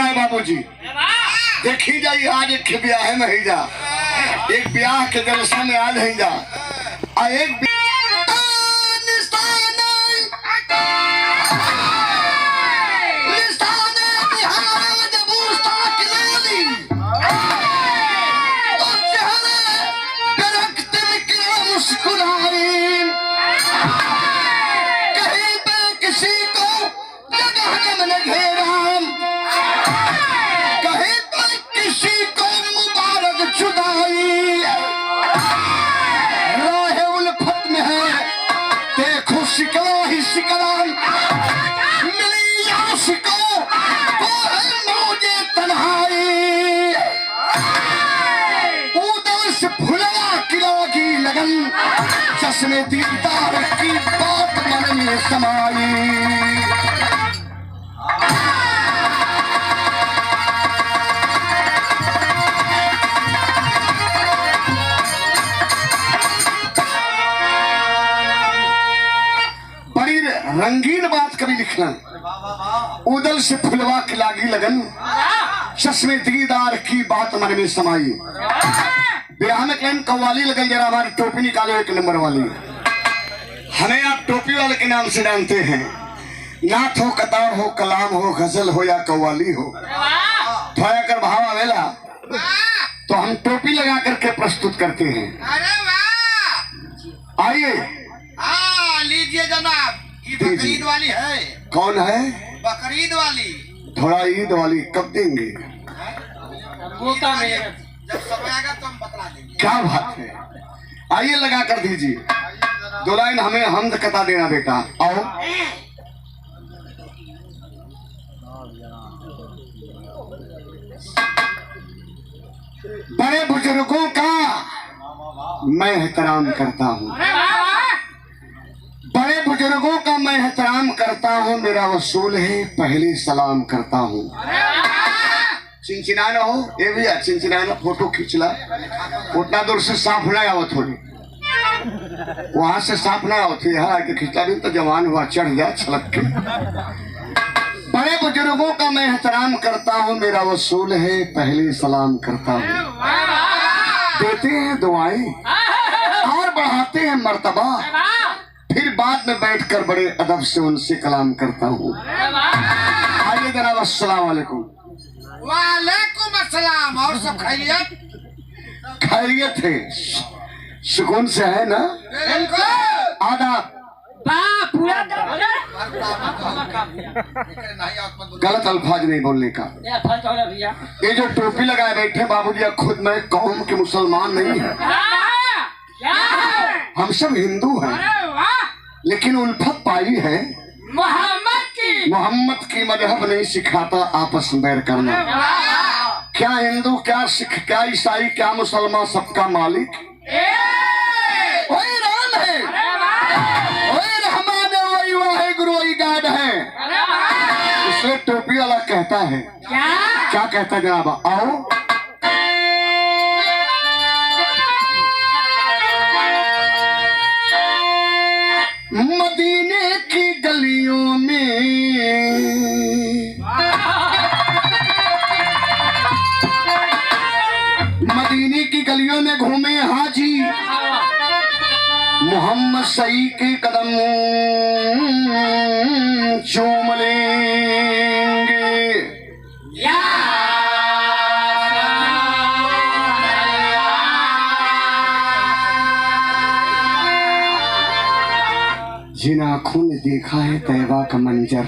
जाए बाबूजी, देखी जाई आज एक ब्याह में ही जा, एक ब्याह के जलसा में आज ही जा आ एक चश्मे दीदार की बात मन में समाई। बड़ी रंगीन बात कभी लिखना, उदल से फुलवा की लागी लगन, चश्मे दीदार की बात मन में समाई। ब्याह में कहीं कव्वाली लगन, जरा हमारी टोपी निकालो एक नंबर वाली। हमें आप टोपी वाले के नाम से जानते हैं, नाथ हो, कतार हो, कलाम हो, गजल हो या कव्वाली हो, थोड़ा कर भाव आवेला तो हम टोपी लगा करके प्रस्तुत करते हैं। अरे वाह, आइए लीजिए जनाब, ये बकरीद वाली है। कौन है? बकरीद वाली। थोड़ा ईद वाली कब देंगे? जब समय आएगा तो हम बतला देंगे। क्या बात है, आइए लगा कर दीजिए। दो लाइन हमें हमद कता देना बेटा। आओ बड़े बुजुर्गों का मैं एहतराम करता हूँ, बड़े बुजुर्गों का मैं एहतराम करता हूँ, मेरा वसूल है पहले सलाम करता हूँ। चिंचिना हो ये भी चिंचिना, फोटो खींच ला, उतना दूर से साफ ना आओ, थोड़ी वहां से साफ ना आओ थी, यहाँ आके खींचता भी तो जवान हुआ, चढ़ जा छलक के। बड़े बुजुर्गों का मैं एहतराम करता हूँ, मेरा वसूल है पहले सलाम करता हूँ। देते हैं दुआएं और बढ़ाते हैं मर्तबा, फिर बाद में बैठकर बड़े अदब से उनसे कलाम करता हूँ। आइए जनाब, अस्सलाम वालेकुम। वालेकुम अस्सलाम। और सब खैरियत? खैरियत है, सुकून से है ना? बिल्कुल। आदाब। गलत अल्फाज नहीं बोलने का। ये जो टोपी लगाए बैठे बाबूजी, खुद मैं कौम के मुसलमान नहीं है, हम सब हिंदू हैं, लेकिन उल्फत पाई है मोहम्मद की मजहब नहीं सिखाता आपस में बैर करना। क्या हिंदू, क्या सिख, क्या ईसाई, क्या मुसलमान, सबका मालिक वही राम है, वही रहमान है, वही वाहे गुरु, वही गाड है। इसलिए टोपी वाला कहता है, क्या कहता है जनाब? आओ मदीने की गलियों में, मदीने की गलियों में घूमे हाजी, मोहम्मद सही के कदम चूम लेंगे। जिन आँखों ने देखा है तैबा का मंजर,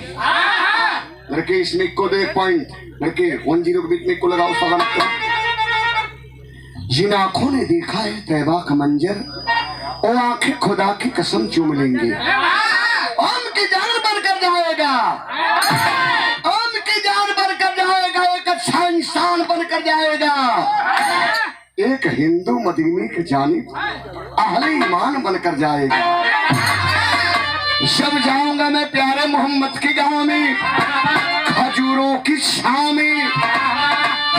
लड़के इसमें को दो एक पॉइंट, लड़के 10 के बीच में को लगाओ सलाम। जिन आँखों ने देखा है तैबा का मंजर, वो आंखें खुदा की कसम चूम लेंगे। उनकी जान बनकर जाएगा, उनकी जान बनकर जाएगा, एक अच्छा इंसान बनकर जाएगा, एक हिंदू मदीने की जानिब अहले ईमान बनकर जाएगा। जब जाऊंगा मैं प्यारे मोहम्मद की गांव में, खजूरों की छांव में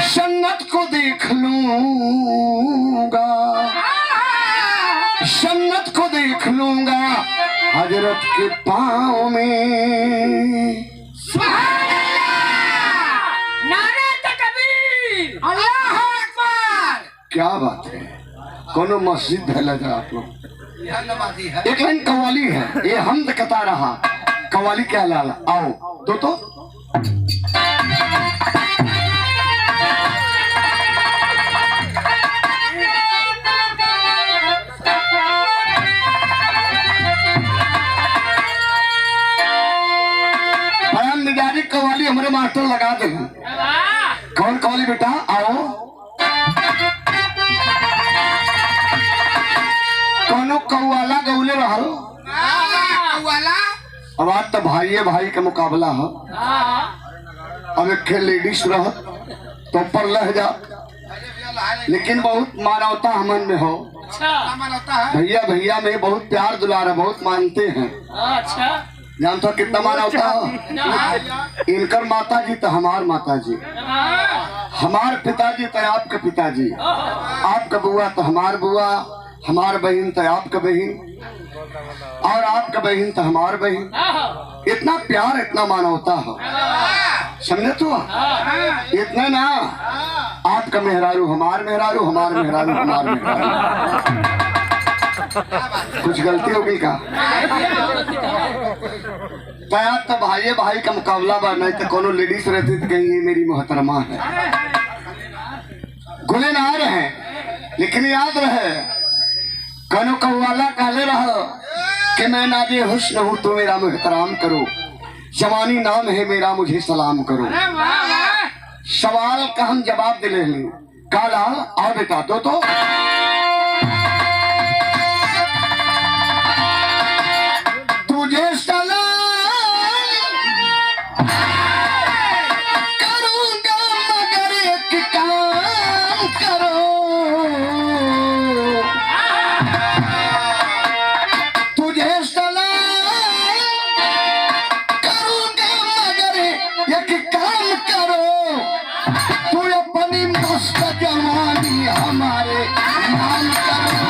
जन्नत को देख लूंगा, जन्नत को देख लूंगा हजरत के पाँव में। नारे क्या बात है, कोनो मस्जिद है लगा आप लोग। यह नमाजी है। एक लाइन कव्वाली है, ये हमद कता रहा, कव्वाली क्या लाला। आओ तो मिजाजी कव्वाली हमारे मास्टर लगा दे। कौन कव्वाली बेटा, आओ। कोनो कव्वाला गौले रहल। वाला अब आज तो भाई भाई का मुकाबला है। अब एक लेडीज रह तो पर लह जा, लेकिन बहुत मानवता हमन में हो। होता है। भैया भैया में बहुत प्यार दुलार है, बहुत मानते हैं। अच्छा जानते हो कितना मानवता है। इनकर माता जी तो हमार माता जी, हमार पिताजी तो आपके पिताजी, आपका बुआ तो हमार बुआ, हमार बहन तो आपका बहन, और आपका बहन तो हमार बहन। इतना प्यार, इतना मानवता हो, समझे तो। इतना ना, आपका मेहरारू हमार मेहरारू, हमार मेहरारू हमार मेहरारू। कुछ गलती हो गई का? तैयार तो भाई भाई का मुकाबला बा, नहीं तो कोनो लेडीज रहती तो कहीं ये मेरी मोहतरमा है। गुले ना रहे, लेकिन याद रहे कनो कव्वाला कहले रहो कि मैं नाजे हुस्न हूँ तो मेरा मुहतराम करो, जवानी नाम है मेरा मुझे सलाम करो। सवाल का हम जवाब दिले हैं। काला आओ बेटा तो तुझे सलाम करूंगा मगर एक काम करो, तुझे सलाम करूंगा मगर एक काम करो, तू अपनी मस्त जवानी हमारे नाम करो।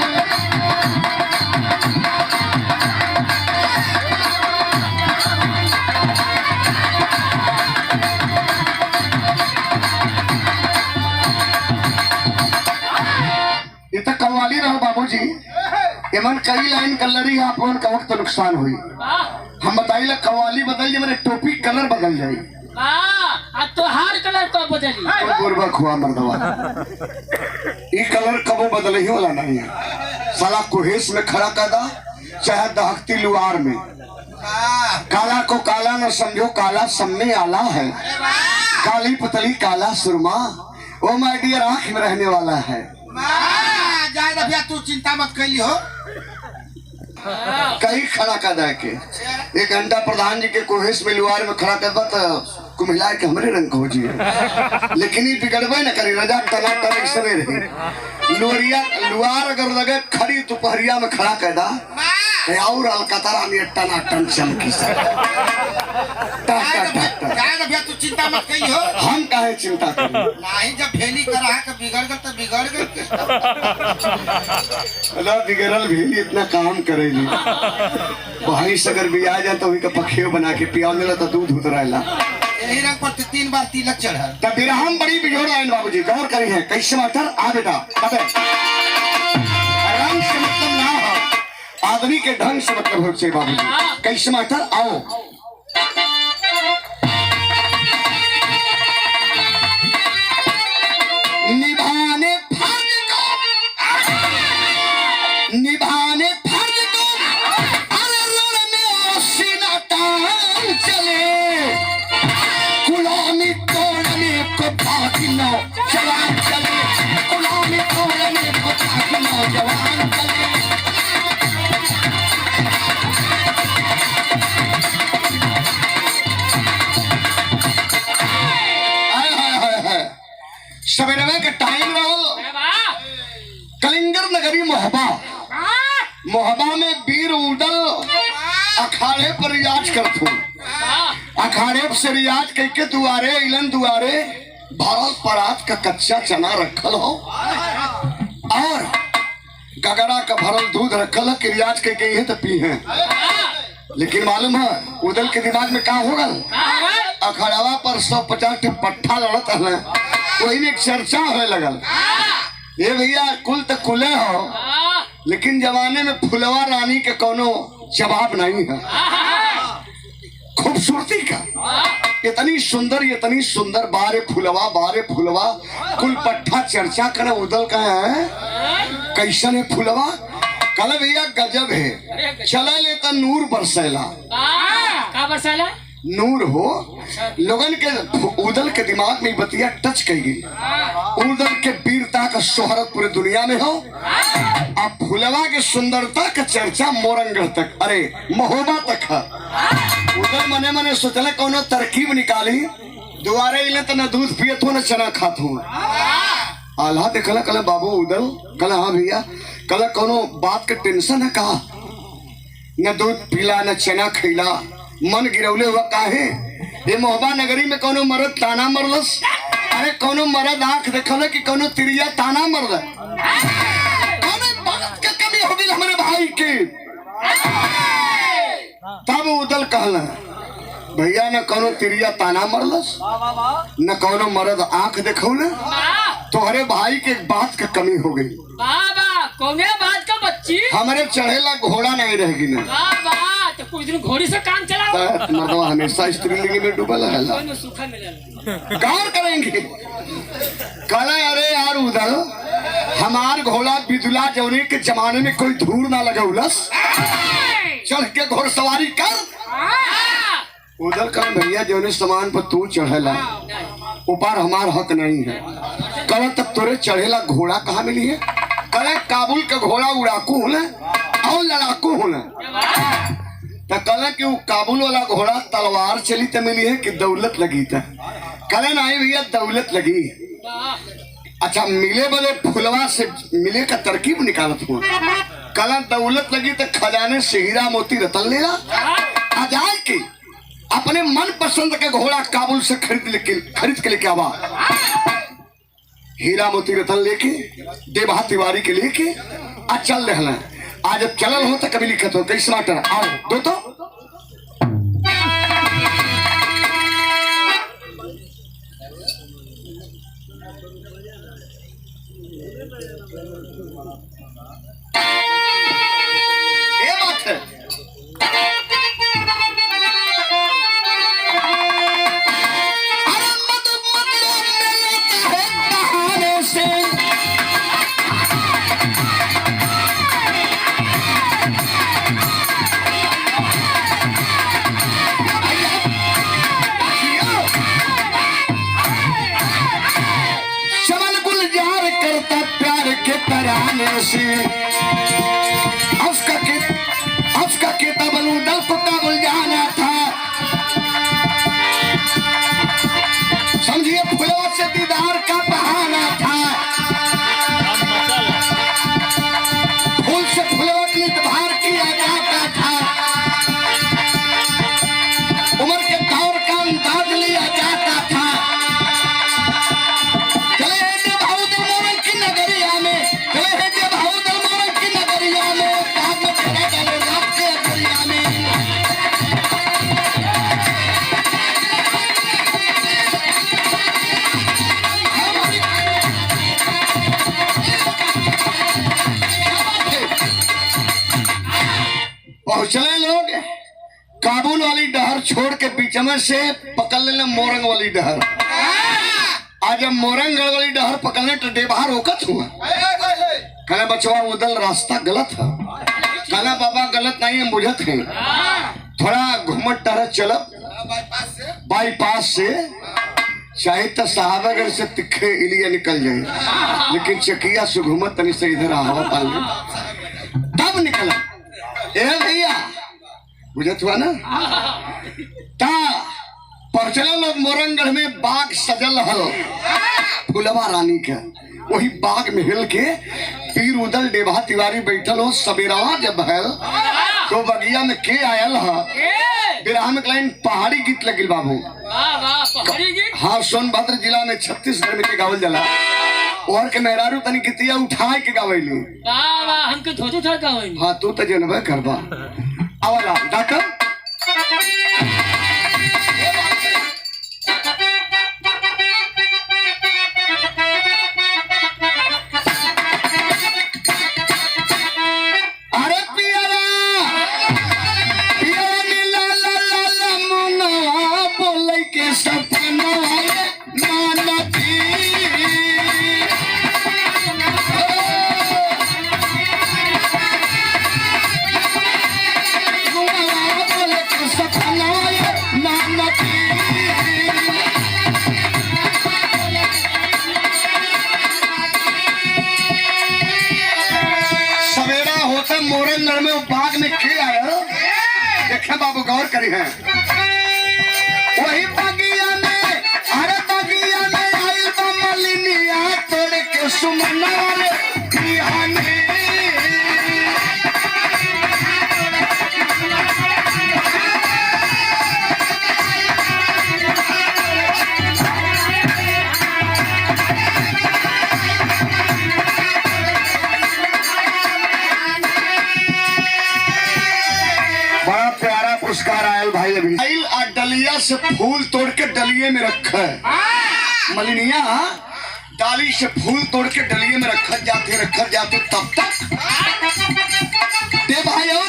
ये तो कव्वाली रहो बाबूजी, एमन कई लाइन कलरी है, आप का वक्त नुकसान हुई। हम बताइए कव्वाली बदल जाए, मेरे टोपी कलर बदल जाए। तो हर कलर को बदली बुर्बक हुआ मर्दवा, ये कलर कबो बदले ही वाला नहीं है। साला कुहेस में खड़ा कर दा, चाहे दहकती लुआर में। काला को काला न समझो, काला सब में आला है। काली पतली काला सुरमा, वो माय डियर आंख में रहने वाला है। जाए भैया तू चिंता मत कैली हो। कहीं खड़ा कर दे के 1 घंटा प्रधान जी के कोहेश में लुआर में खड़ा कर तो कुमिला के हमरे रंग हो जी, लेकिन ये बिगड़बे न करी। रजा तना टन इसने रही लोरिया लुआर अगर लगे खड़ी दोपहरिया में खड़ा कर दा और अलकतरा में टना टन चमकी से जाए भैया तू चिंता मत कैली हो। हम काहे चिंता करें? नहीं जब भेली करा के बिगड़ गए तो बिगड़ गए। अल्लाह बिगड़ल भेली इतना काम करेली, वहीं से अगर भी आ जाए तो वही का पखेव बना के पिया मिला तो दूध उतराला। यही रंग पर 3 बार तिलक चढ़ा। तब बिरहम बड़ी बिजोड़ आइन बाबूजी, गौर करी है कैसे मास्टर। आ बेटा रंग से मतलब ना हो, आदमी के ढंग से मतलब हो चाहिए बाबूजी। कैसे मास्टर, आओ। निभाने फर्ज को, निभाने फर्ज को, अरे रण में सीना तान चले, गुलामी तोड़ने को बाकी नौजवान चले, गुलामी तोड़ने को बाकी नौजवान चले। सवेरे के टाइम रहो, कलिंगर नगरी मोहबा, मोहबा में वीर उदल अखाड़े पर रियाज करथो। अखाड़े से रियाज करके दुआरे इलन दुआरे भरल परात का कच्चा चना रखल हो और गगरा का भरल दूध रखल कि रियाज करके ये तो पी है। लेकिन मालूम है उदल के दिमाग में क्या होगा, अखाड़ावा पर 150 पट्ठा लड़त है, वही में एक चर्चा होने लगल ये भैया कुल तो कुले हो, हाँ, लेकिन जमाने में फुलवा रानी के कोनो जवाब नहीं है खूबसूरती का। इतनी सुंदर बारे फुलवा कुल पट्ठा चर्चा करे उदल का है कैसन है फुलवा। कल भैया गजब है, चला लेता नूर बरसेला। का बरसाला नूर हो लोगन के उदल के दिमाग में बतिया टच कर गई। उदल के वीरता का शोहरत पूरे दुनिया में हो, अब फुलवा के सुंदरता का चर्चा मोरंगढ़ तक, अरे महोबा तक है। उदल मने मने सोचले कोनो तरकीब निकाली, दुआरे इले तो न दूध पियत हो न चना खात हो। आल्हा देखला कल बाबू उदल, कल हाँ भैया, कल कोनो बात के टेंशन है का, न दूध पीला न चना खैला, मन गिरौले हुआ काहे। ये मोहबा नगरी में कोनो मर्द ताना मरलस, अरे कोनो मर्द आंख देखल कि कोनो तिरिया ताना मरल, कोनो बात के कमी हो गई हमारे भाई के। तब उदल कहला भैया न कोनो तिरिया ताना मरलस न कोनो मर्द आंख देखौले, तोहरे भाई के बात का कमी हो गई। बाबा कौने बात का बच्ची हमारे चढ़ेला घोड़ा नहीं रहेगी ना। बाबा तो कुछ दिन घोड़ी से काम चलाओ। मर्दवा हमेशा स्त्रीलिंग में डूबल है। कोई सूखा मिलेला गौर करेंगे कल, अरे यार उधर हमार घोड़ा बिदुला जौने के जमाने में कोई धूल ना लगौलस, चढ़ के घोड़सवारी कर। उधर कल भैया जौने सामान पर तू चढ़ेला ऊपर हमार हक नहीं है। कल तक तोरे चढ़ेला घोड़ा कहाँ मिली है? कल काबुल का घोड़ा उड़ाकू होना और लड़ाकू होना, तो कल कि काबुल वाला घोड़ा तलवार चली तो मिली है कि दौलत लगी था? कल नहीं भैया दौलत लगी। अच्छा मिले बोले फुलवा से मिले का तरकीब निकालत हुआ, कल दौलत लगी तो खजाने से हीरा मोती रतन लेला आ जाए के अपने मन पसंद के घोड़ा काबुल से खरीद के लेके आवा। हीरा मोती रतन लेके देवा तिवारी के लेके आ चल रहे। आज जब चलल हो तो कभी लिखत हो कैसे माटर आओ दो तो ये बात है। से उसका किताब उदल को काबुल जाना था, समझिए फुलों से दीदार का बहाना था। फूल से फुलों की नितभार किया जाता था, उम्र के दौर का अंदाज लिया जाता था। पहुंचले लोग काबुल वाली डहर छोड़ के बीच में से पकड़ लेना मोरंग वाली डहर। आज जब मोरंग वाली डहर पकड़ने तो देवहार होकत हुआ। कहना बचवा उदल रास्ता गलत है, कहना बाबा गलत नहीं है बुझत है, थोड़ा घूमट टहर चलब बाईपास से, चाहे तो साहबगढ़ से तिखे इलिया निकल जाए, लेकिन चकिया से घूमत तनी से इधर हवा पाल तब निकला। ए भैया बुझत हुआ ना। ता पहुंचल लोग मोरंगढ़ में बाग सजल हल फुलवा रानी के, वही बाग में हिल के पीर उदल देवा तिवारी बैठल हो। सवेरा जब है तो बगिया में के आयल है बिरहा में लाइन पहाड़ी गीत लगिल बाबू। हाँ सोनभद्र जिला में छत्तीसगढ़ में के गावल जला और के मेहरारू तनी गीतिया उठाए के गावेली। हमके धोते था गावेली। हाँ तू तो जनबे करबा आवाला डॉक्टर देखे बाबू, गौर करी है। वही बगिया में, अरे बगिया में आई मलिनिया तोड़ के सुमनवा बिहाने। बड़ा प्यारा पुरस्कार आयल भाई। अभी डलिया से फूल तोड़ के डलिये में रखा है। मलिनिया डाली से फूल तोड़ के डलिये में रखत जाते तब तक दे भाई और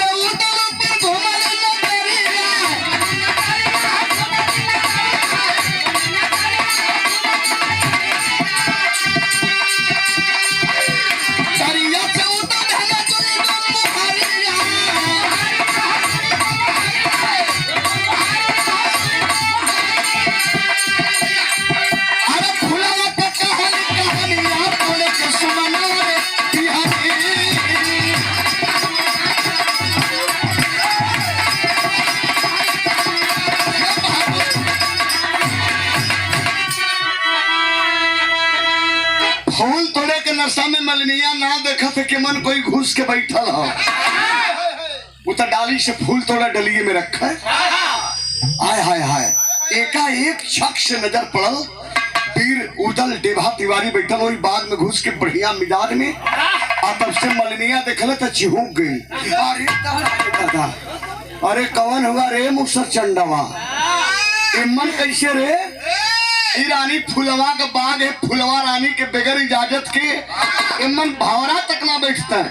फूल तोड़े के नशा में मलिनिया ना देखा थे कि मन कोई घुस के बैठल हो। वो तो डाली से फूल तोड़ा डलिये में रखा है। हाय हाय हाय, एकाएक शख्स नजर पड़ल, पीर उदल डेभा तिवारी बैठल वही बाग में घुस के बढ़िया मिजाज में। और तब से मलिनिया देखल तो चिहुक गई। अरे दादा, अरे कौन हुआ रे मुसर चंडवा, मन कैसे रे? रानी फुलवा का बाग है, फुलवा रानी के बगैर इजाजत के इमन भावरा तक ना बैठता है।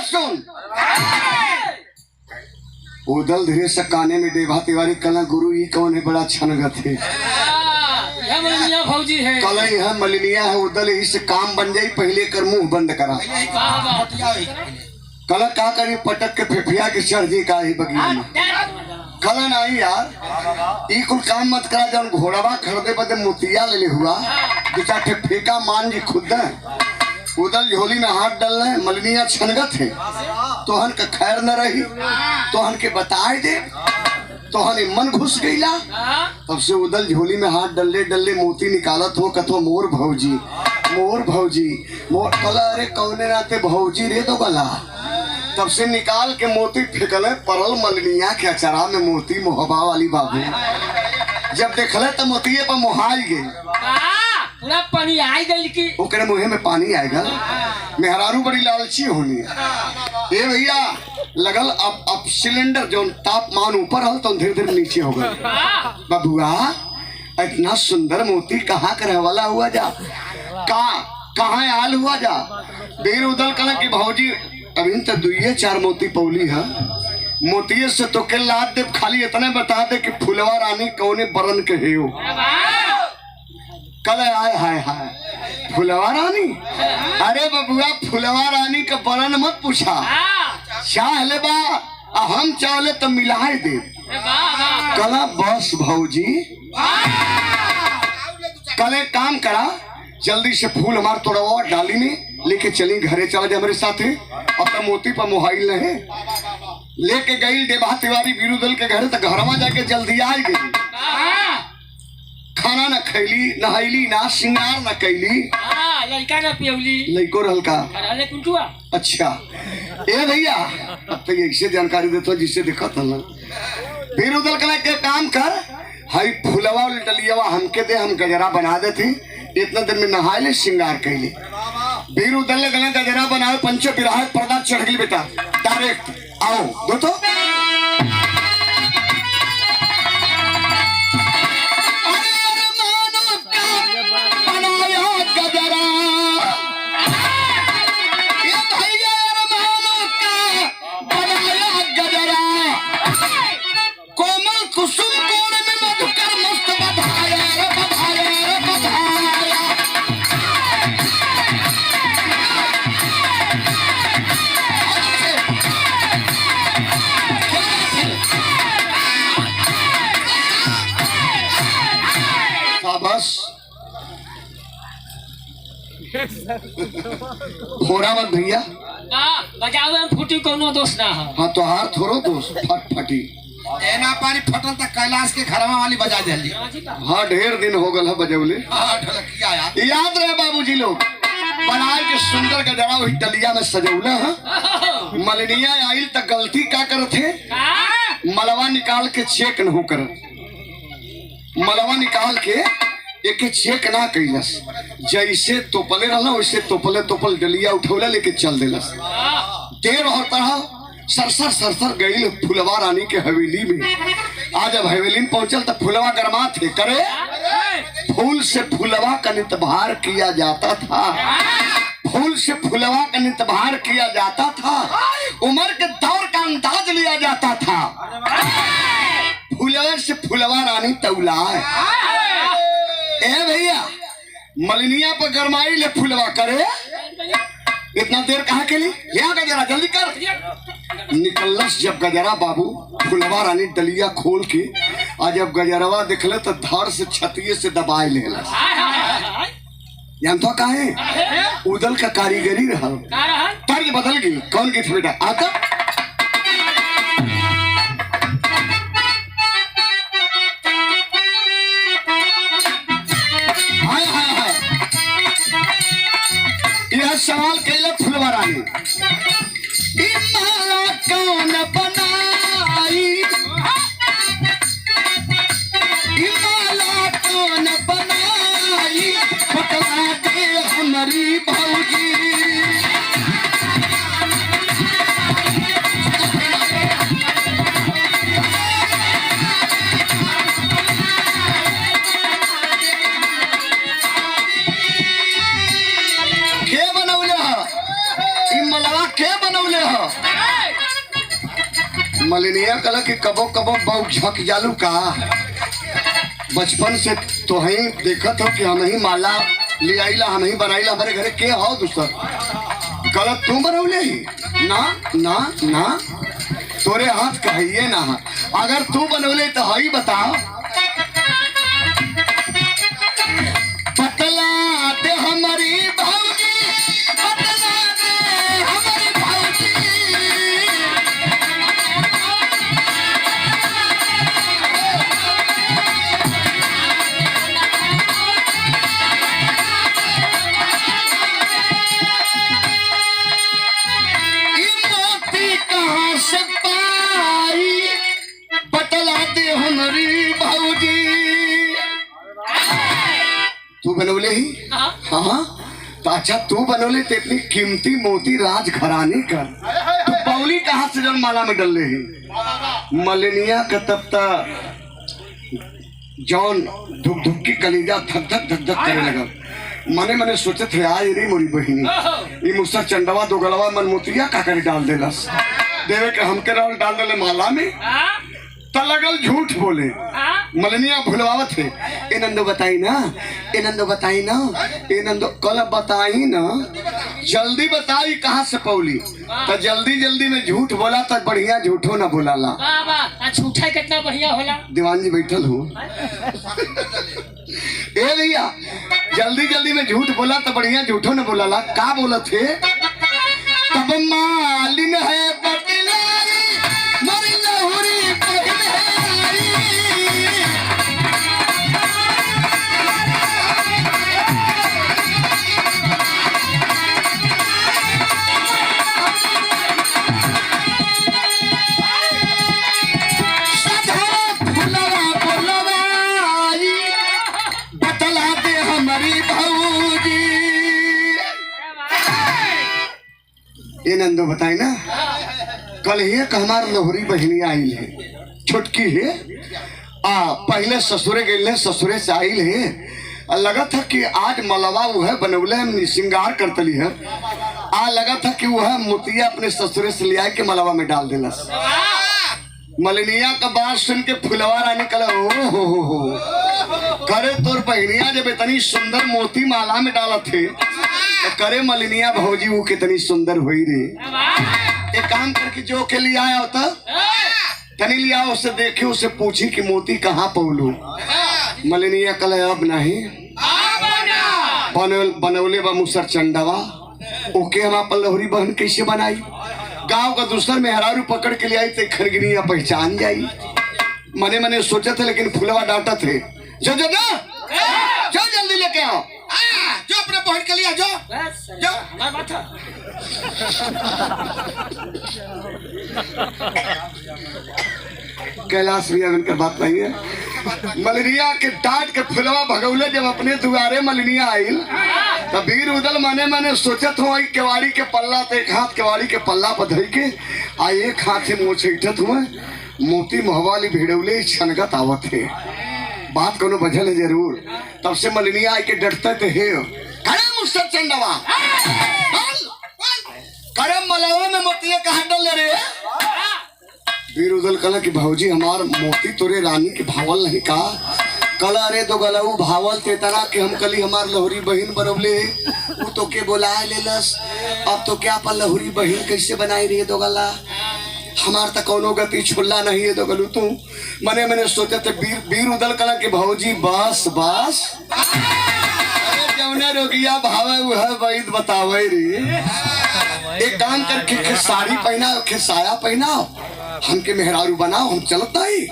सुन उदल धीरे से काने में डेभा तिवारी कला गुरु ही कौन है, बड़ा छनगत है। मलिनिया भौजी है, कल ही है मलिनिया है। उदल ही से काम बन जाई, पहले कर मुंह बंद करा। कल का करी पटक के फेफिया के चढ़ जी का ही बगिया में। कल नहीं यार, ई कुल काम मत करा। जब घोड़वा खरीदे बदे मोतिया ले हुआ, दो चार फेंका मान जी खुद उदल झोली में हाथ डाल रहे। मलिनिया छनगत है, तोहन का खैर न रही, तोहन के बताए दे, तोहन मन घुस गईला। तब से उदल झोली में हाथ डल्ले डल्ले मोती निकालत हो, कथो मोर भौजी, मोर भौजी, मोर। कला अरे कौने नाते भौजी रे तो गला। तब से निकाल के मोती फेंकले, परल मलिनिया के अचरा में मोती मोहबा वाली बाबू। जब देखले तो मोतिये पर मोहाई गई, पूरा पानी आई गई की ओकरे मुहे में पानी आएगा। मेहरारू बड़ी लालची होनी। ए भैया लगल अब सिलेंडर जो तापमान ऊपर हो तो धीरे धीरे नीचे हो गए। बबुआ इतना सुंदर मोती कहाँ करे वाला हुआ जा, कहाँ आल हुआ जा। देर उदल कल की भौजी अभी तो दुइये चार मोती पौली है। मोतिये से तो के लाद दे, खाली इतने बता दे कि फुलवा रानी कौने बरन के है हो। कल आए हाय हाय फुलवा रानी। अरे बबुआ फुलवा रानी का बरन मत पूछा, चाह ले बा हम चाहले तो मिलाए दे। कला बस भौजी, कल एक काम करा, जल्दी से फूल हमार तोड़वा डाली में लेके चली घरे, चला जा हमारे साथ। अब तो मोती पर मोहाइल है, लेके गई डेभा तिवारी बीरुदल के घर, तो घरवा जाके जल्दी आई गई। खाना न खैली, नहैली ना, श्रृंगार न कैली, लड़का न पियौली, लड़को रहलका। अच्छा ए भैया, अब तो ऐसे जानकारी देता जिससे दिक्कत है ना। बीरुदल कला के काम कर, हाई फुलवा डलियावा हमके दे, हम गजरा बना देती। इतना दिन में नहाए ले, श्रृंगार कैली। बीरुदल ने गला गजरा बनाए, पंचो बिराह पर्दा चढ़ गई। बेटा डायरेक्ट आओ दो तो। बस घोड़ा मत भैया, बजावे में फूटी कोनो दोष ना है। हाँ तो हार थोड़ो दोस्त फट फटी। एना पानी फटल तक कैलाश के घरवा वाली बजा दिली। हाँ ढेर दिन हो गल है बजौले। हाँ ढोलकिया यार। याद रहे बाबूजी लोग बनाए के सुंदर गजरा वही डलिया में सजौला है। मलिनिया आइल तक गलती क्या करते, मलवा निकाल के चेक नहीं करत, मलवा निकाल के एक चेक ना कैलस, जैसे तोपले रहला वैसे तोपले तोपल डलिया उठौला लेके चल देलस। देर होता है सरसर सरसर गई फुलवा रानी के हवेली में। आज जब हवेली में पहुंचल तो फुलवा गरमा थे करे, फूल से फुलवा का नितभार किया जाता था, फूल से फुलवा का नितभार किया जाता था, उम्र के दौर का अंदाज लिया जाता था, फुलवा से फुलवा रानी तौला है। ए भैया मलिनिया पर गरमाई ले फुलवा करे, इतना देर कहाँ के लिए ले गजरा जल्दी कर। निकलस जब गजरा बाबू फुलवा रानी डलिया खोल के, और जब गजरवा दिखले तो धड़ से छतिये से दबाए ले तो काहे उदल का कारीगरी रहा, तर्ज बदल गई। कौन गीत बेटा आता यह सवाल कैले फुलवा रानी, माला कौन बनाई, माला कौन बनाई, बतला दे हमारी भौजी। मलिनिया कल के कबो कबो बहु झक जालू का, बचपन से तो ही देखत हो कि हम ही माला ले आईला, हम ही बनाईला, हमारे घरे के हो दूसर कल तू बनौले ही ना ना ना, तोरे हाथ कहिए ना, अगर तू बनौले तो हई बताओ। बतला दे हमारी भौजी, बतला दे हमारी भौजी। तू बनौले ही? हाँ तो अच्छा तू बनौले तो इतनी कीमती मोती राज घराने का तू पौली कहाँ से जन माला में डल ही? मलिनिया का तब तक जौन धुक धुक की कलीजा धक धक धक धक करे लगा। मने मने सोचे थे आज नहीं मोरी बहिनी ये मुझसे चंडवा दो गलवा मन मोतिया का करे डाल देलस, देवे के हमके डाल देले माला में, तो लगल झूठ बोले। मलिनिया भुलवावत है, ए नंदो बताई ना, ए नंदो बताई ना, ए नंदो कल बताई ना, जल्दी बताई कहाँ से पौली, तो जल्दी जल्दी में झूठ बोला तो बढ़िया झूठो ना बोलाला। झूठा कितना बढ़िया होला। दीवान जी बैठल हो ए भैया जल्दी जल्दी में झूठ बोला तो बढ़िया झूठो ना बोलाला। का बोला थे तब मालिन है बतलाई मरी लहुरी नंदो बताए ना, कल ही हमार लोहरी बहनी आई है, छोटकी है, पहले ससुरे गए, ससुरे से आई है, लगा था कि आज मलवा वो है बनौले श्रृंगार करतली है, लगा था कि वो है मोतिया अपने ससुरे से ले आए के मलवा में डाल देना। मलिनिया का बात सुन के फुलवा रानी कल हो करे तोर बहनिया जब इतनी सुंदर मोती माला में डाला थे तो करे मलिनिया भौजी वो कितनी सुंदर हुई रे। एक काम करके जो के लिए आया होता तनी लिया, उससे देखे, उससे पूछी कि मोती कहाँ पौलू। मलिनिया कल अब नहीं बनौले बा मुसर चंडवा ओके हम अपन लहुरी बहन कैसे बनाई? गांव का दूसर मेहरारू पकड़ के ले आई तो खरगिनिया पहचान जाई। मने मने सोचे थे लेकिन फुलवा डांटा थे। जो जो जो जो जल्दी लेके आओ। जो अपने बहन के लिए जो बस जो हमारा बात है। कैलाश भैया उनका बात नहीं है। मलनिया के डांट के फुलवा भगौले जब अपने दुआरे मलनिया आइल तब वीर उदल मने मने सोचत हो केवाड़ी के पल्ला तो एक हाथ केवाड़ी के पल्ला पर धर के आ एक हाथ से मोछ इठत हुए मोती मोहवाली भिड़ौले छनगत आवत है। बात कोनो बजल है जरूर। तब से मलनिया आई के डरते थे हे करे मुझसे चंडवा करे मलवा में मोती कहाँ डल रे? वीर उदल कला कि भौजी हमार मोती तोरे रानी के भावल नहीं का? कला रे तो गलऊ भावल ते तना कि हम कली हमार लहुरी बहन बनवले वो तो के बोलाए लेलस। अब तो क्या पर लहुरी बहन कैसे बनाई रही दो गला? हमार तक कोनो गति छुल्ला नहीं है दो गलू तू। मने मने सोचे थे वीर उदल कला कि भौजी बस बस अरे जौने रोगिया भावे वह वैद बतावे रे। एक काम करके के साड़ी पहना के साया पहना हमके मेहरारू बनाओ हम चलत नहीं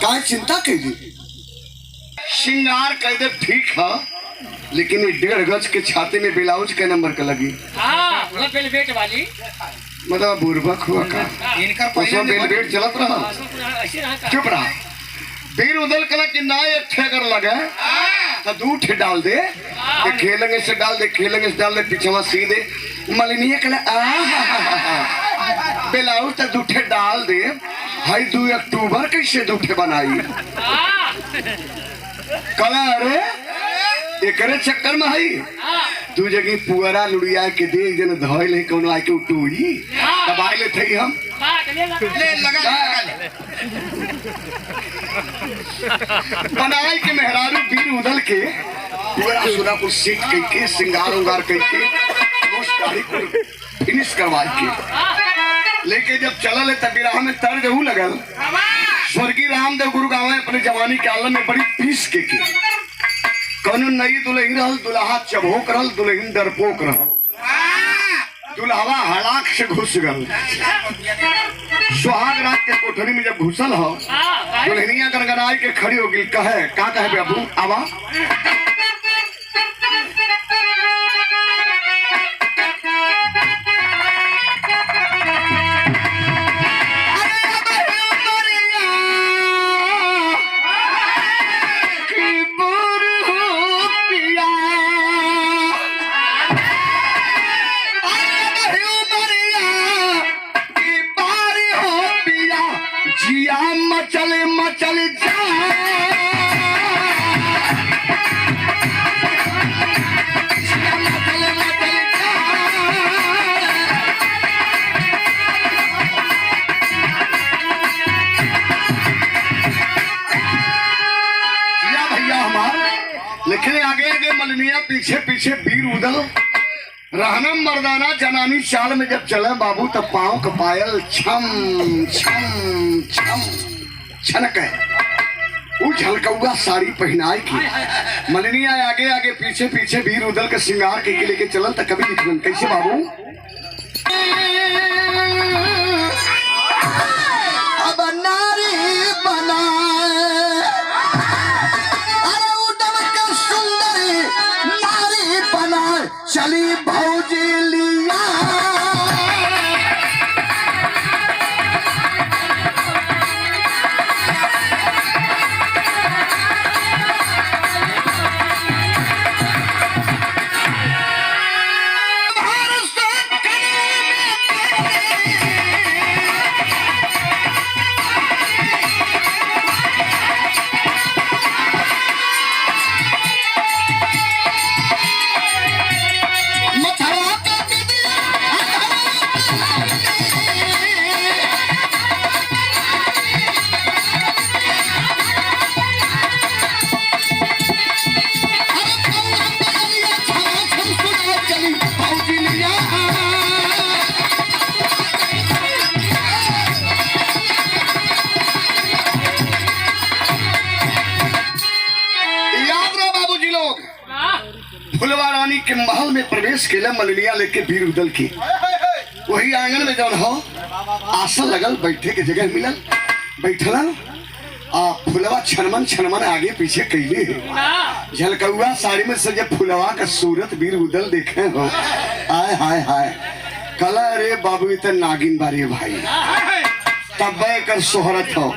काहे चिंता कीजिए। श्रृंगार कर दे ठीक है लेकिन ये 1.5 गज के छाते में ब्लाउज के नंबर का लगी। हाँ वो बेलवेट वाली मतलब बुर्बक हुआ का इनका उसमें बेलवेट चलत रहा। ऐसे रहा चुप रहा। वीर उदल कला कि ना एक ठे अगर लगे तो 2 ठे डाल दे। खेलेंगे से डाल दे खेलेंगे से डाल दे पीछे सीधे मलिनीय कला ब्लाउज तो 2 ठे डाल दे। हाई 2 अक्टूबर कैसे 2 ठे बनाई कला? अरे एकरे चक्कर में हई 2 जगह पुअरा लुड़िया के दे जन धइल है कोनो आके उटोई तब आए ले थई हम ले लगा बनाई के मेहरारू वीर उदल के पूरा सुना को सीट कई के सिंगार उंगार कई के मोस्टारी को फिनिश करवाई के लेके जब चलल तब बिरहा में तर जहू लगल। स्वर्गीय रामदेव गुरु गाँव अपने जवानी के आलम में बड़ी पीस के कौन नई दुल्हन रहल दुल्हा चबोक रहल दुल्हन डरपोक रहल। दुल्हवा हड़ाक से घुस गल। सुहाग रात के कोठरी में जब घुसल हो दुल्हनिया गनगनाई के खड़ी हो गई। कहे का कहे बाबू आवा लेकिन आगे आगे मलनिया पीछे पीछे वीर उदल रहना मर्दाना जनानी चाल में जब चले बाबू तब पाँव का पायल छम छम छम छनक वो झलकौआ साड़ी पहनाई की मलनिया आगे आगे पीछे पीछे वीर उदल का श्रृंगार के लेके चलन तक कभी निकलन कैसे बाबू अब नारी बना चली भौजी लिया मथुरा के फुलवा रानी के महल में प्रवेश केला मलिनिया लेके वीर उदल की। वही आंगन में जौन हो आसन लगल, बैठे के जगह मिलल, बैठला आ फुलवा छनमन आगे पीछे कैले झलकौआ साड़ी में सजे फुलवा का सूरत वीर उदल देखे हो। आय हाय हाय कला रे बाबू तो नागिन बारे भाई तब कर सोहरत हो।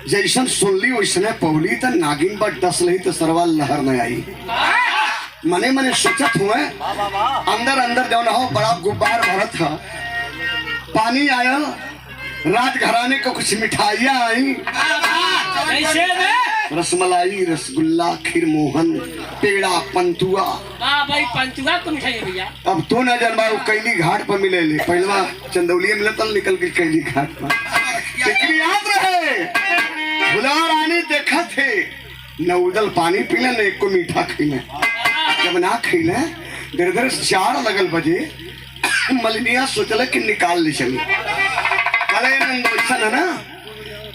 जैसन सुनली वैसने पौली तो नागिन बट डस लही तो सरवा लहर में आई। मने मने सोचत हुए अंदर अंदर जौन हो बड़ा गुब्बार भरत था। पानी आयल, रात घराने को कुछ मिठाइयाँ आई, रसमलाई, रसगुल्ला, खीर मोहन, पेड़ा, पंतुआ। भाई पंतुआ को मिठाई भैया। अब तो न जानबा कैली घाट पर मिले ले, पहलवा चंदौलिया मिले तल निकल के कैली घाट पर। लेकिन याद रहे फुलवा रानी देखा थे न उदल पानी पीले न एक को मीठा खीले। जब ना खीले देर देर 4 लगल बजे मलिनिया सोचल कि निकाल ले चली। कले है ना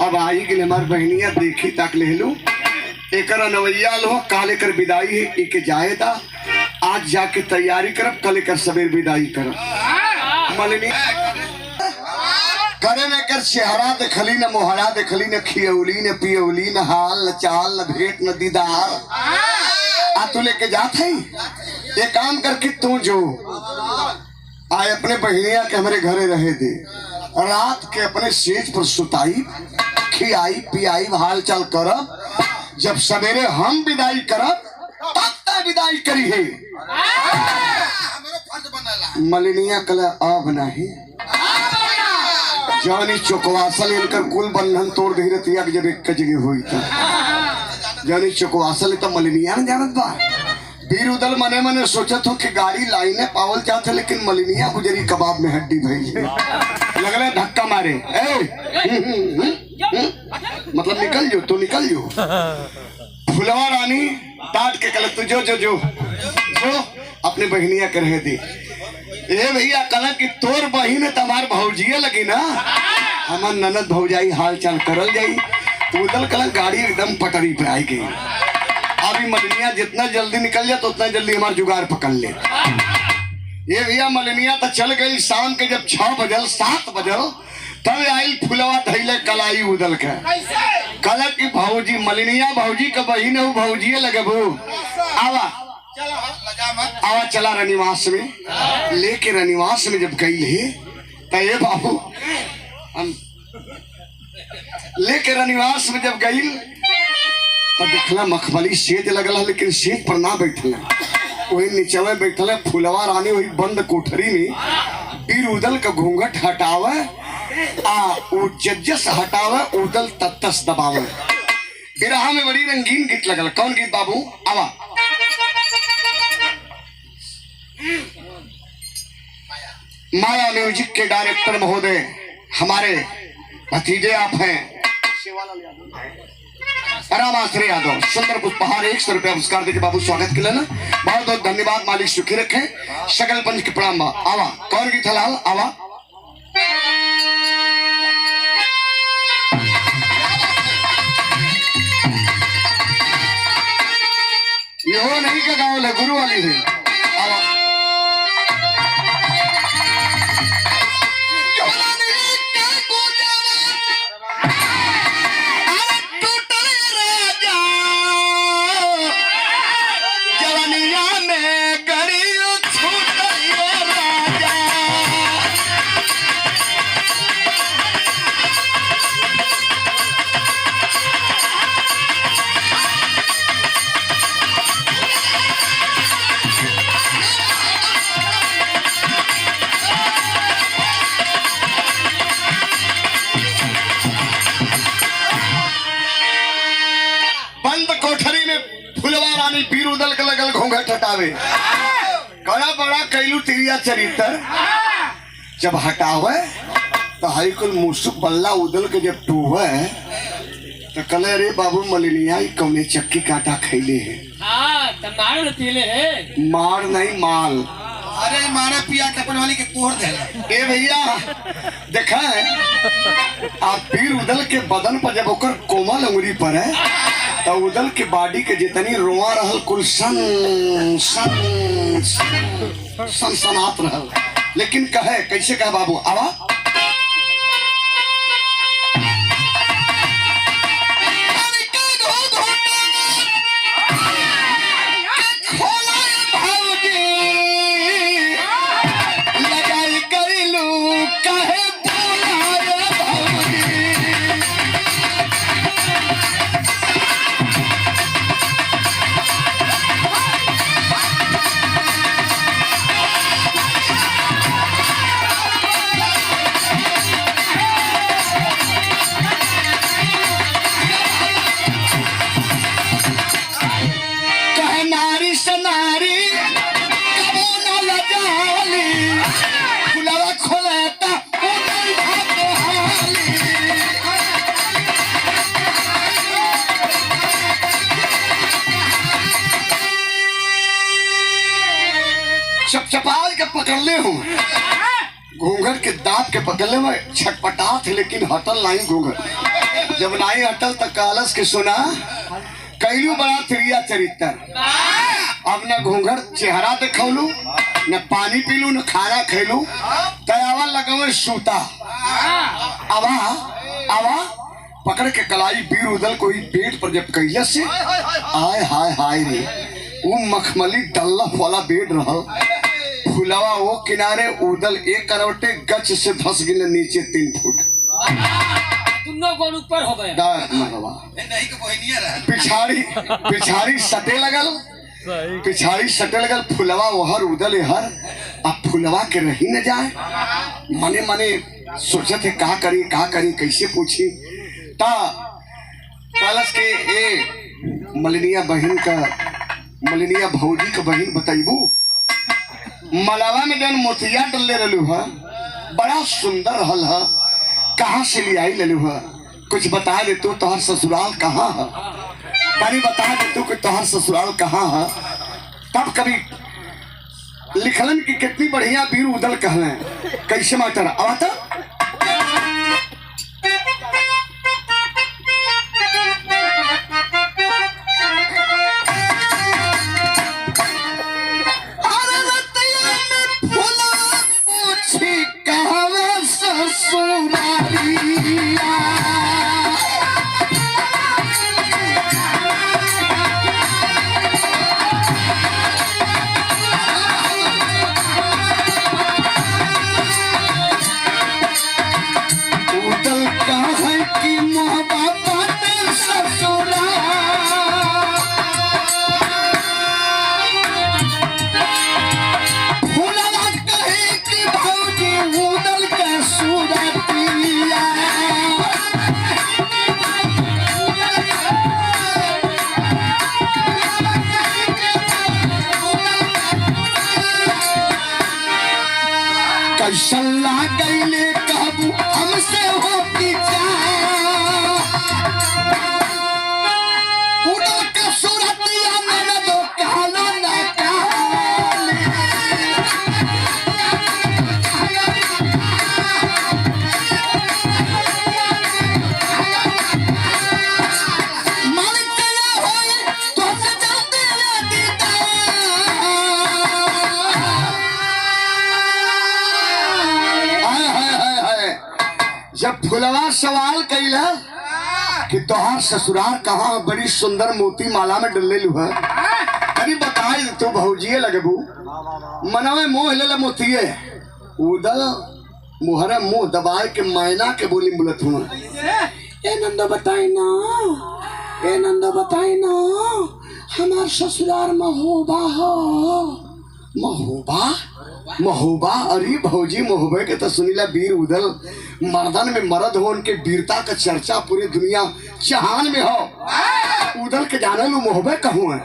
अब आई कि हमार बहनिया देखी तक ले लू एक नवैया लो काले कर विदाई है एक जाएदा आज जाके तैयारी करब कल कर सवेर विदाई करब। मलिनिया करे में कर चेहरा देखली न मोहरा देखली न खियौली न पियौली न हाल न चाल न भेंट न दीदार। आ तू लेके जात है ये काम करके तू जो आए अपने बहनिया के हमारे घरे रहे दे। रात के अपने सेज पर सुताई खियाई पियाई हाल चाल करब। जब सवेरे हम विदाई करब तब विदाई करी है। मलिनिया कल अब नहीं जानी चौकवासल इनकर कुल बंधन तोड़ दे रतिया जब एक जगह हुई था। जानी चौकवासल तो मलिनिया न जानत बा। वीर उदल मने मने सोचत हो कि गाड़ी लाइने पावल चाहते लेकिन मलिनिया गुजरी कबाब में हड्डी भई है। लगले धक्का मारे मतलब निकल जो तो निकल जो। फुलवा रानी डांट के कल तू जो जो जो जो अपने बहनिया के रहे दी। ए भैया कल की तोर बहिन तमार भौजिए लगी ना हमार ननद भौजाई हाल चाल करल जाई। उदल कल गाड़ी एकदम पटरी पे आई गई। अभी मलिनिया जितना जल्दी निकल जाए तो उतना जल्दी हमार जुगाड़ पकड़ ले। ये भैया मलिनिया तो चल गई। शाम के जब 6 बजल 7 बजल तब आई फुलवा धैले कलाई उदल के कल की भौजी मलिनिया भौजी का बहिन है भौजिए लगे भू आवा आवा चला रनिवास में। लेके रनिवास में जब गई है तो ये बाबू हम लेके रनिवास में जब गई तो देखला मखमली सेज लगल लेकिन सेज पर ना बैठल वही नीचे में बैठल फुलवा रानी वही बंद कोठरी में वीर उदल का घूंघट हटावे आ जज्जस हटावे उदल तत्तस दबावे। बिरहा में बड़ी रंगीन गीत लगल। कौन गीत बाबू आवा माया म्यूजिक के डायरेक्टर महोदय हमारे भतीजे आप हैं रामाश्री यादव। सुंदर पुष्पहार 100 रुपया पुरस्कार देके बाबू स्वागत के लेना बहुत बहुत धन्यवाद। मालिक सुखी रखे सकल पंच के प्रणाम। आवा कौन गीत हलाल आवा ये हो नहीं का गाँव है गुरु वाली है। आवा वीर उदल के लगल घूंघट हटावे कड़ा बड़ा कैलू तिरिया चरित्र जब हटावे तो हई कुल मुसुक बल्ला उदल के जब टूवे तो कले रे बाबू मलिनिया कौने चक्की काटा खैले है। तो मार पीले है मार नहीं माल। अरे मारा पिया कपन वाली के तोड़ दे। ए भैया देखा है आप वीर उदल के बदन पर जब ओकर कोमल अंगुरी पर है तो उदल के बॉडी के जितनी रोआ रहल कुल सन सन सन सनसनात रहल। लेकिन कहे कैसे कहे बाबू आवा चपचपाल के पकड़ले हूँ घूंघट के दांत के पकड़ले में छटपटा थे लेकिन हटल नहीं घूंघट। जब नहीं हटल तो कालस के सुना कैलू बड़ा त्रिया चरित्र। अब न घूंघट चेहरा देखौलू न पानी पीलू न खाना खैलू तयावा लगवे सूता आवा आवा पकड़ के कलाई बीर उदल को ही पेट पर जब कैला से आय हाय हाय रे वो मखमली डल्ला वाला बेड रहल फुलावा वो किनारे उदल एक करवटे गच से धस गिले नीचे 3 फुट दोनों गोल ऊपर हो गए नहीं को बहनिया रहा पिछाड़ी पिछाड़ी सटे लगल फुलवा वहर उदल हर अब फुलवा के रही न जाए मने मने सोचे थे का करी कैसे पूछी ता कलश के ए मलिनिया बहन का मलिनिया भौजी का बहन बताइबू मलावा में जन मोतिया डले रहलू है बड़ा सुंदर रहल है कहाँ से ले आई ललू है कुछ बता दे तू तोहर ससुराल कहाँ है तारी बता दे तू कि तोहर ससुराल कहाँ है तब कभी लिखलन की कितनी बढ़िया बीर उदल कहले कैसे मास्टर आवता कैसल्ला कैले काबू हमसे होती उड़ल के सूरतिया मेरे दो कालो ना काले मालिक तेरे होए तो से जल्दी दीदा जब फुलवा सवाल कैला कि तोहार ससुराल कहाँ बड़ी सुंदर मोती माला में डले लू है अरे बताए तो भौजिए लगबू मनवे मोह ले मोतिये उदल मुहरा मुंह दबाए के मैना के बोली बोलत हूँ ए नंदो बताए ना हमार ससुराल महोबा हो महोबा अरे भौजी महोबे के तो सुनीला बीर उदल मर्दन में मर्द हो उनके वीरता का चर्चा पूरी दुनिया जहान में हो उदल के जाने लो महोबे कहूँ है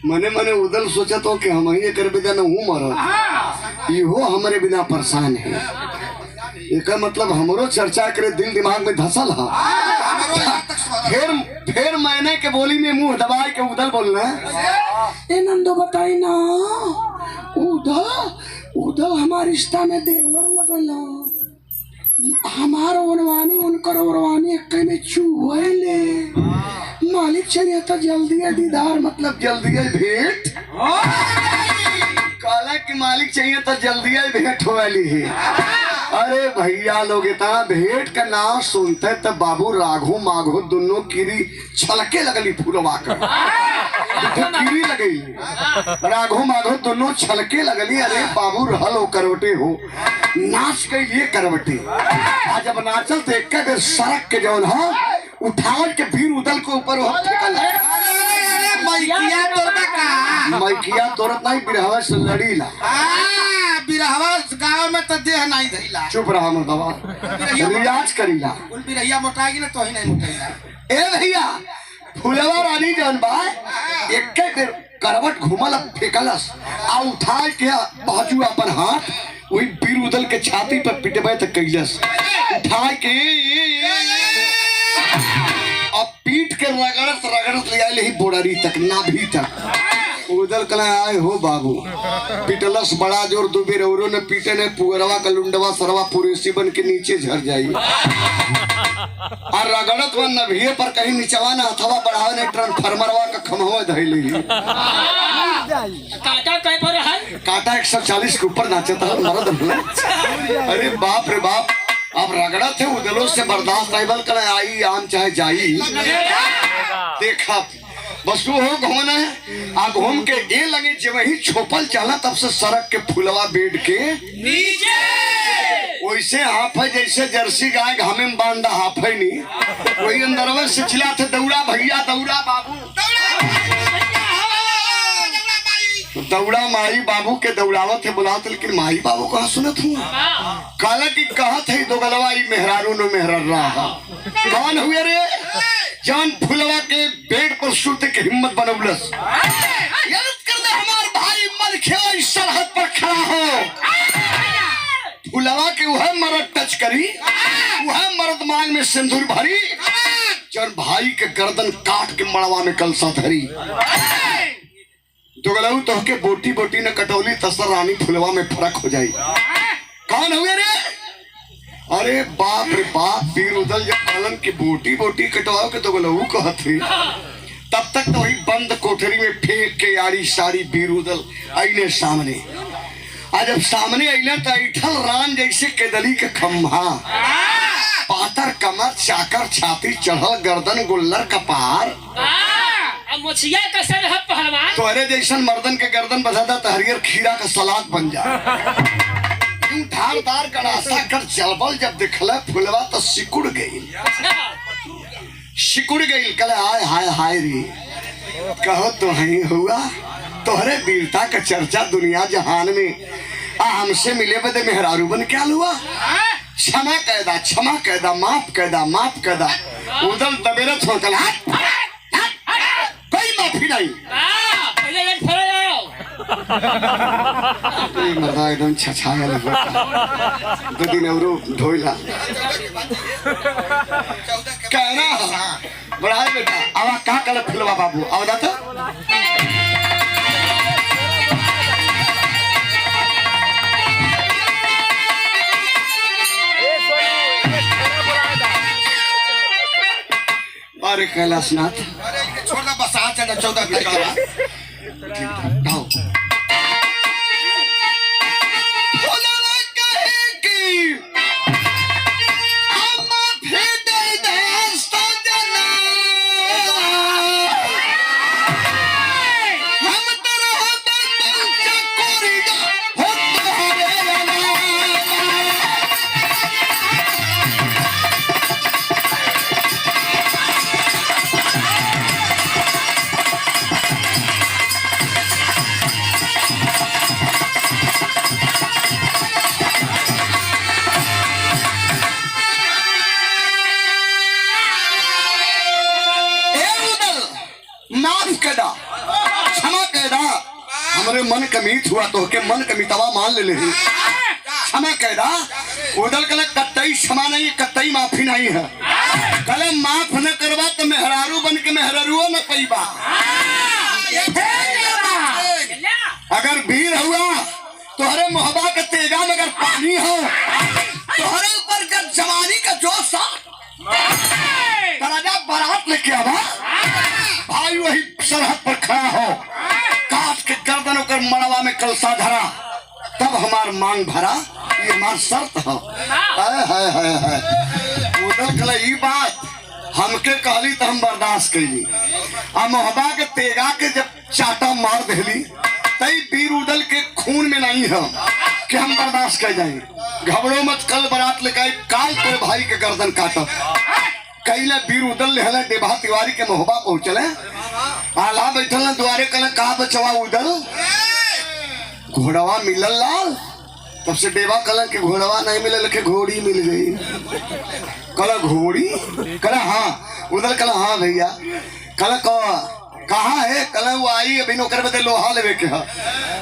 मने मने उदल सोचा तो कि हम ही कर बिना न हूँ मरद इहो हमारे बिना परेशान है एक मतलब हमरो चर्चा करे दिल दिमाग में धसल है फिर मैंने के बोली में मुंह दबाए के उदल बोलना ए नंदो बताई ना उदल हमारे रिश्ता में देवर लगल हमार ओनवानी उनकर ओरवानी एक में चुहले मालिक चाहिए तो जल्दी है दीदार मतलब जल्दी है भेंट काला कि मालिक चाहिए तो जल्दी है भेंट हो वाली है। अरे भैया लोग इतना भेंट का नाम सुनते तब बाबू राघो माघो दोनों कीरी छलके लगली फूलवा कर कीरी लगई राघो माघो दोनों छलके लगली। अरे बाबू रहल हो करवटे हो नाच के लिए करवटे आज जब नाचल तो एक बेर सड़क के जौन है उठावट के भीड़ उदल के ऊपर मैकिया तोरत नहीं बिरहवा से लड़ी ला बिरहवा गाँव में तो देह नहीं धैला चुप रहा मर्दवा रियाज करीला उन बिरहिया मोटाएगी ना तो ही नहीं मोटाएगा। ए भैया फुलवा रानी जौन बा एक बेर करवट घुमल फेंकलस आ उठा के बाजू अपन हाथ वही बीर उदल के छाती पर पिटबे तक कैलस उठा के अब पीट के रगड़त रगड़त ले आए ही बोड़री तक नाभि तक उदल कला आए हो बाबू पिटलस बड़ा जोर दुबेर औरों ने पीटे ने पुअरवा का लुंडवा सरवा पुरेसी बन के नीचे झर जाई और रगड़त वन नभिये पर कहीं नीचवा ना हथवा बढ़ावे ने ट्रांसफार्मरवा का खम्भवा धइले काटा कई पर है काटा 140 के ऊपर नाचता है मर्द। अरे बाप रे बाप अब रगड़ा थे उदलों से बर्दाश्त नहीं बल कर आई आम चाहे जाई देखा बस वो हो घूमना है आ घूम के ये लगे जब वही छोपल चला तब से सड़क के फुलवा बेड के नीचे वैसे हाफ है जैसे जर्सी गाय घामे में बांधा हाफ है नहीं वही अंदर से चिल्ला थे दौड़ा भैया दौड़ा बाबू दौड़ा माई बाबू के दौड़ावत है बुलावत लेकिन माई बाबू कहाँ सुनत हूँ काला की कहत है दो गलवा मेहरारू नो मेहर रहा कौन हुए रे जान फुलवा के पेड़ पर सुरते के हिम्मत बनौलस याद कर दे हमार भाई मर खेल सरहद पर खड़ा हो फुलवा के वह मर्द टच करी वह मर्द मांग में सिंदूर भरी जन भाई के गर्दन काट के मड़वा में कलसा धरी दुगलऊ तो के बोटी बोटी ने कटौली तसर रानी फुलवा में फर्क हो जाई कौन हुए रे अरे बाप रे बाप पीर उदल जब कलन की बोटी बोटी कटवाओ के दुगलऊ कहत थे तब तक तो वही बंद कोठरी में फेंक के यारी सारी पीर उदल आईने सामने आज जब सामने आईने तो ऐठल रान जैसे केदली के खम्भा पातर कमर चाकर छाती चढ़ल गर्दन गुल्लर कपार मछिया का सर है पहलवान तो अरे जैसन मर्दन के गर्दन बसाता तो हरियर खीरा का सलाद बन जा धारदार कड़ासा कर चलबल जब दिखला फुलवा तो सिकुड़ गई कल हाय हाय हाय रे कहो तो ही हुआ तोहरे वीरता का चर्चा दुनिया जहान में हमसे मिले बदे मेहरारू बन क्या हुआ क्षमा कैदा माफ कैदा उदल तबेरत हो कल कोई माफी नहीं मर्दा एकदम छछाया लगा दो दिन औरो धोइला कहना बड़ा बेटा आवा का कल फुलवा बाबू आवा तो अरे कैलाशनाथ छोड़ना बस आज चला 14 हमरे मन कमीत हुआ तो के मन कमीतवा मान ले क्षमा कैदा उदल कल कतई क्षमा नहीं कतई माफी नहीं है कल माफ न करवा तो मेहरारू बन के मेहरारू न पैबा अगर वीर हुआ तो हरे मोहब्बा के तेजा में अगर पानी हो तोहरे ऊपर जब जवानी का जोश था राजा बारात लेके आवा भाई वही सरहद पर खड़ा हो काट के गर्दन होकर मड़वा में कलसा धरा तब हमार मांग भरा ये हमार शर्त हो उधर कल ई बात हमके कहली तो हम बर्दाश्त कैली आ मोहबा के तेगा के जब चाटा मार देली तई बीर उदल के खून में नहीं है कि हम बर्दाश्त कर जाए घबरो मत कल बारात लेकर काल तोरे भाई के गर्दन काटब कैले बीर उदल ले देभा तिवारी के मोहबा पहुंचले आला बैठल न द्वारे कल कहा बचवा उदल घोड़वा मिलल लाल तब से देवा कल के घोड़वा नहीं मिले लेके घोड़ी मिल गई कल घोड़ी कल हाँ उदल कल हाँ भैया कल कहाँ है कल वो आई अभी नौकर बदे लोहा लेवे के है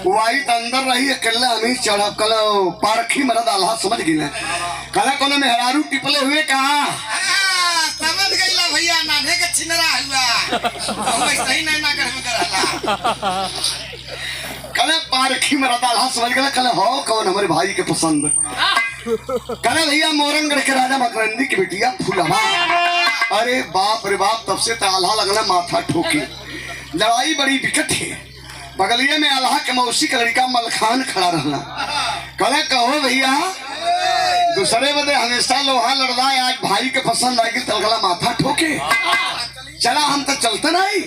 वो आई तो अंदर रही अकेले हमी चढ़ब कल पारखी मरद आल्हा समझ गई कल कोनो मेहरारू टिपले हुए कहाँ समझ गईला भैया नाने के छिनरा हुआ वैसे ही नहीं ना करला कल पारखी मरद आल्हा समझ गया कल हो कौन हमारे भाई के पसंद कल भैया मोरंगढ़ के राजा मकरंदी की बेटिया फूलवा अरे बाप रे बाप तब से आल्हा लगना माथा ठोकी लड़ाई बड़ी विकट है बगलिए में आल्हा के मौसी का लड़का मलखान खड़ा रहना कल कहो भैया दूसरे बदे हमेशा लोहा लड़ाए आज भाई के पसंद आएगी तलगला माथा ठोके चला हम तो चलते नहीं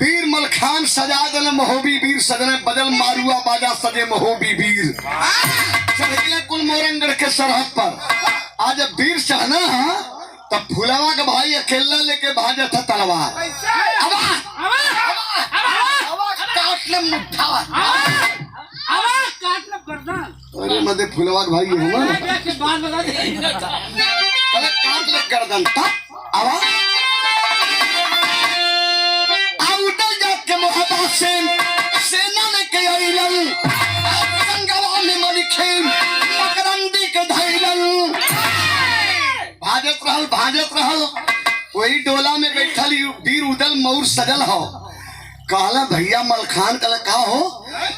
वीर मलखान सजा दल महोबी वीर सजने बदल मारुआ बाजा सजे महोबी वीर चढ़े कुल मोरंगढ़ के सरहद पर आज वीर चढ़ना है तब फुलवा का भाई अकेला लेके भाजा था तलवार काट ले मुट्ठा अरे मदे फुलवा का भाई हमारा काट ले गर्दन तब आवा के मोहब्बत से सेना लेके आइलन गंगवा में मलिखेन मकरंदी के धैलन भाजत रहल वही डोला में बैठल वीर उदल मौर सजल हो कहला भैया मलखान कल का हो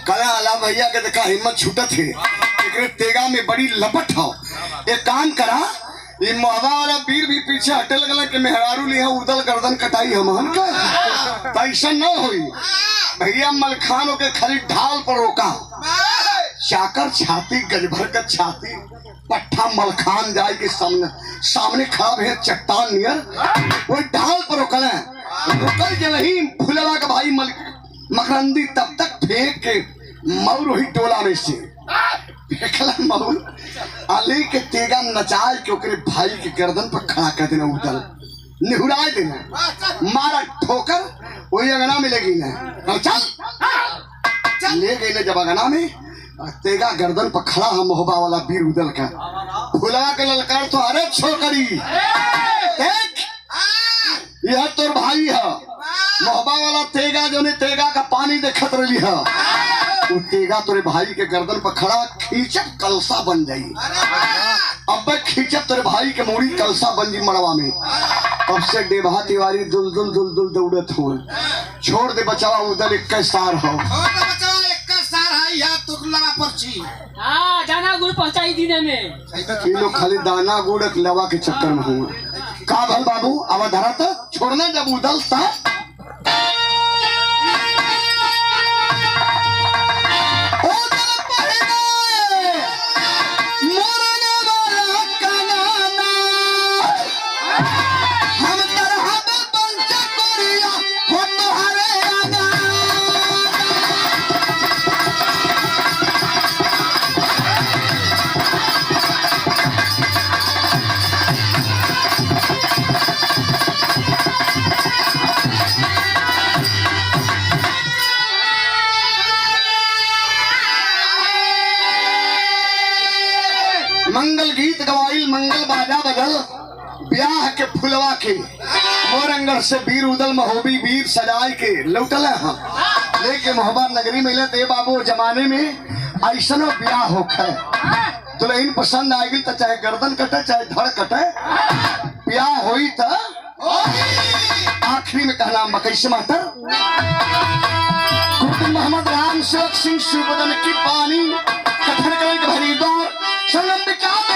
कल आला भैया के देखा हिम्मत छूटत है एकरे तेगा में बड़ी लपट हो एक काम करा ये मोहबा वाला वीर भी पीछे हटे लगल के मेहरारू लिया उदल गर्दन कटाई हमन का ऐसा न हुई भैया मलखान के खाली ढाल पर रोका चाकर छाती गजभर का छाती पट्ठा मलखान जाए के सामने खड़ा है चट्टान नियर वो ढाल पर रोकल रुकल जब ही फुलवा का भाई मकरंदी तब तक फेंक के मौर वही टोला में से फेंकला मौर आले के तेगा नचाए के ओकरे भाई के गर्दन पर खड़ा कर देना उदल निहुराए देना मारा ठोकर वही अंगना में ले गई ना चल ले गई ना जब अंगना में तेगा गर्दन पर खड़ा है मोहबा वाला वीर उदल का फुलवा के ललकार तो अरे छोकरी देख यह तोर भाई है मोहबा वाला तेगा जो ने तेगा का पानी देखत रही है वो तेगा तोरे भाई के गर्दन पर खड़ा खींचत कलसा बन जाई अब खींचत तोरे भाई के मोड़ी कलसा बन जी मड़वा में अब से देभा तिवारी दुल दुल दुल दुल दौड़त हो छोड़ दे बचावा उधर 21 सार हो दाना गुड़ पहुंचाई दीने में ये लोग खाली दाना गुड़ लवा के चक्कर में हुए का भल बाबू आवा धरा था छोड़ना जब उदल था मंगल गीत गवाइल मंगल बाजा बजल ब्याह के फुलवा के मोरंगढ़ से वीर उदल महोबी वीर सजाए के लौटल हम लेके मोहबा नगरी में ले बाबू जमाने में ऐसा ब्याह होखे दुल्हन पसंद आएगी तो चाहे गर्दन कटे चाहे धड़ कटे ब्याह होई तो आखिरी में कहना मकई से मातर मोहम्मद राम सेवक सिंह सुबदन की पानी कथन करे भरी दौर संगम विचार